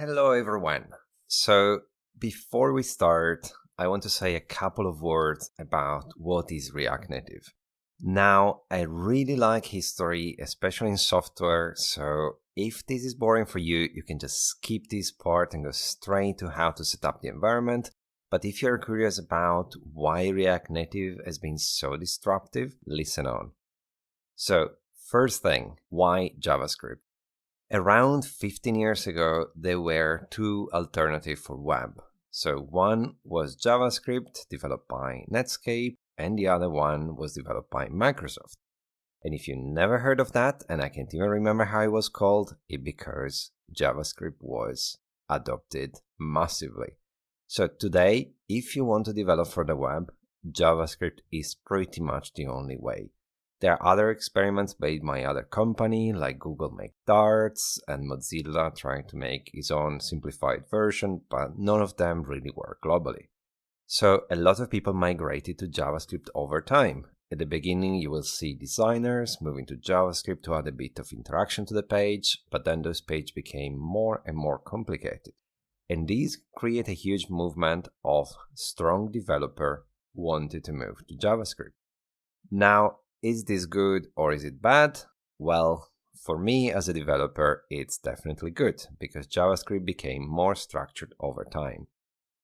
Hello everyone. So before we start, I want to say a couple of words about what is React Native. Now, I really like history, especially in software, so if this is boring for you, you can just skip this part and go straight to how to set up the environment. But if you're curious about why React Native has been so disruptive, listen on. So, first thing, why JavaScript? Around 15 years ago, there were two alternatives for web. So one was JavaScript, developed by Netscape, and the other one was developed by Microsoft. And if you never heard of that, and I can't even remember how it was called, it's because JavaScript was adopted massively. So today, if you want to develop for the web, JavaScript is pretty much the only way. There are other experiments made by other companies like Google make Darts and Mozilla trying to make its own simplified version, but none of them really work globally. So a lot of people migrated to JavaScript over time. At the beginning, you will see designers moving to JavaScript to add a bit of interaction to the page, but then those pages became more and more complicated. And these create a huge movement of strong developers who wanted to move to JavaScript. Now, is this good or is it bad? Well, for me as a developer, it's definitely good because JavaScript became more structured over time.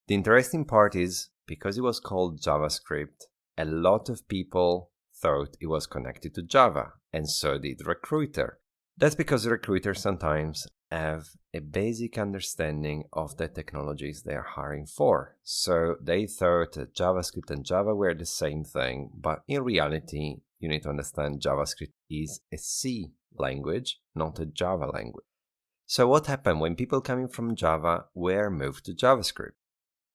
The interesting part is, because it was called JavaScript, a lot of people thought it was connected to Java, and so did Recruiter. That's because recruiters sometimes have a basic understanding of the technologies they are hiring for. So they thought that JavaScript and Java were the same thing, but in reality, you need to understand JavaScript is a C language, not a Java language. So what happened when people coming from Java were moved to JavaScript?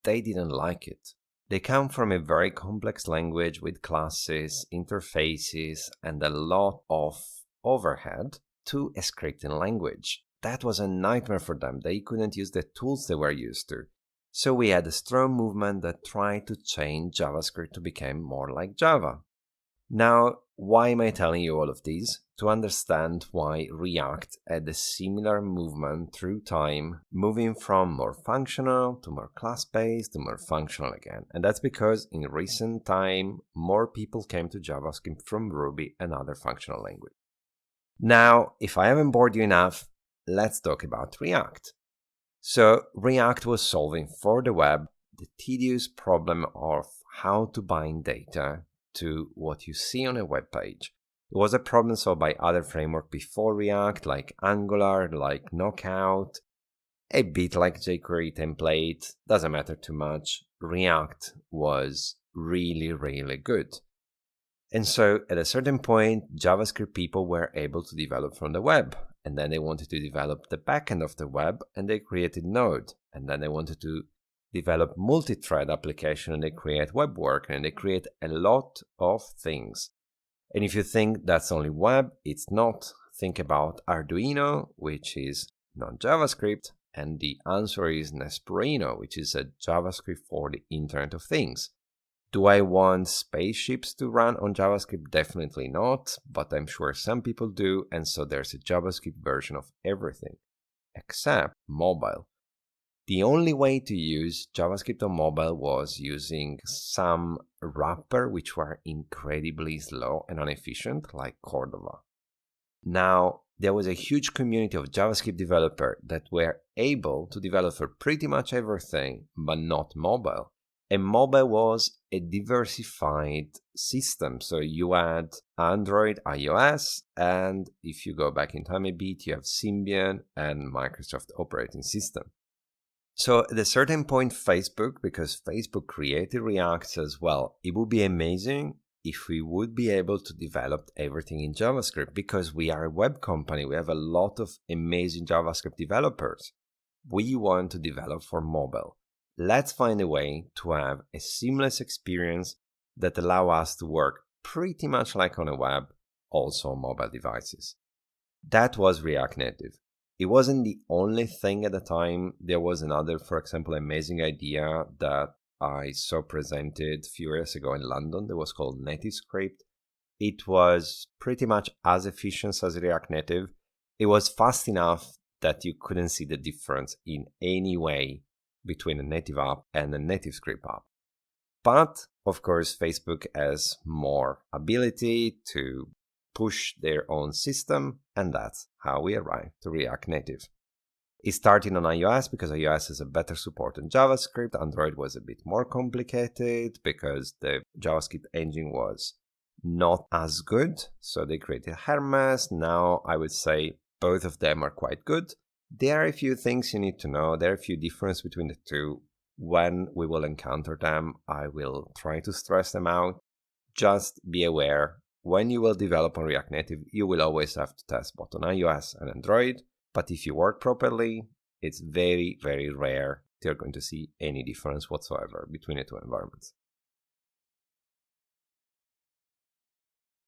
They didn't like it. They come from a very complex language with classes, interfaces, and a lot of overhead to a scripting language. That was a nightmare for them. They couldn't use the tools they were used to. So we had a strong movement that tried to change JavaScript to become more like Java. Now, why am I telling you all of this? To understand why React had a similar movement through time, moving from more functional to more class-based to more functional again. And that's because in recent time, more people came to JavaScript from Ruby and other functional languages. Now, if I haven't bored you enough, let's talk about React. So React was solving for the web the tedious problem of how to bind data to what you see on a web page. It was a problem solved by other frameworks before React, like Angular, like Knockout, a bit like jQuery template, doesn't matter too much. React was really, really good. And so at a certain point, JavaScript people were able to develop from the web. And then they wanted to develop the backend of the web, and they created Node. And then they wanted to develop multi-thread application, and they create web work, and they create a lot of things. And if you think that's only web, it's not. Think about Arduino, which is non-JavaScript, and the answer is Nesperino, which is a JavaScript for the Internet of Things. Do I want spaceships to run on JavaScript? Definitely not, but I'm sure some people do, and so there's a JavaScript version of everything, except mobile. The only way to use JavaScript on mobile was using some wrapper which were incredibly slow and inefficient, like Cordova. Now, there was a huge community of JavaScript developers that were able to develop for pretty much everything, but not mobile. And mobile was a diversified system. So you had Android, iOS, and if you go back in time a bit, you have Symbian and Microsoft operating system. So at a certain point, Facebook, because Facebook created React, says, well, it would be amazing if we would be able to develop everything in JavaScript, because we are a web company. We have a lot of amazing JavaScript developers. We want to develop for mobile. Let's find a way to have a seamless experience that allow us to work pretty much like on a web, also on mobile devices. That was React Native. It wasn't the only thing at the time. There was another, for example, amazing idea that I saw presented a few years ago in London that was called NativeScript. It was pretty much as efficient as React Native. It was fast enough that you couldn't see the difference in any way between a native app and a native script app. But of course, Facebook has more ability to push their own system, and that's how we arrived to React Native. It started on iOS because iOS has a better support than JavaScript. Android was a bit more complicated because the JavaScript engine was not as good. So they created Hermes. Now I would say both of them are quite good. There are a few things you need to know. There are a few differences between the two. When we will encounter them, I will try to stress them out. Just be aware, when you will develop on React Native, you will always have to test both on iOS and Android. But if you work properly, it's very, very rare you're going to see any difference whatsoever between the two environments.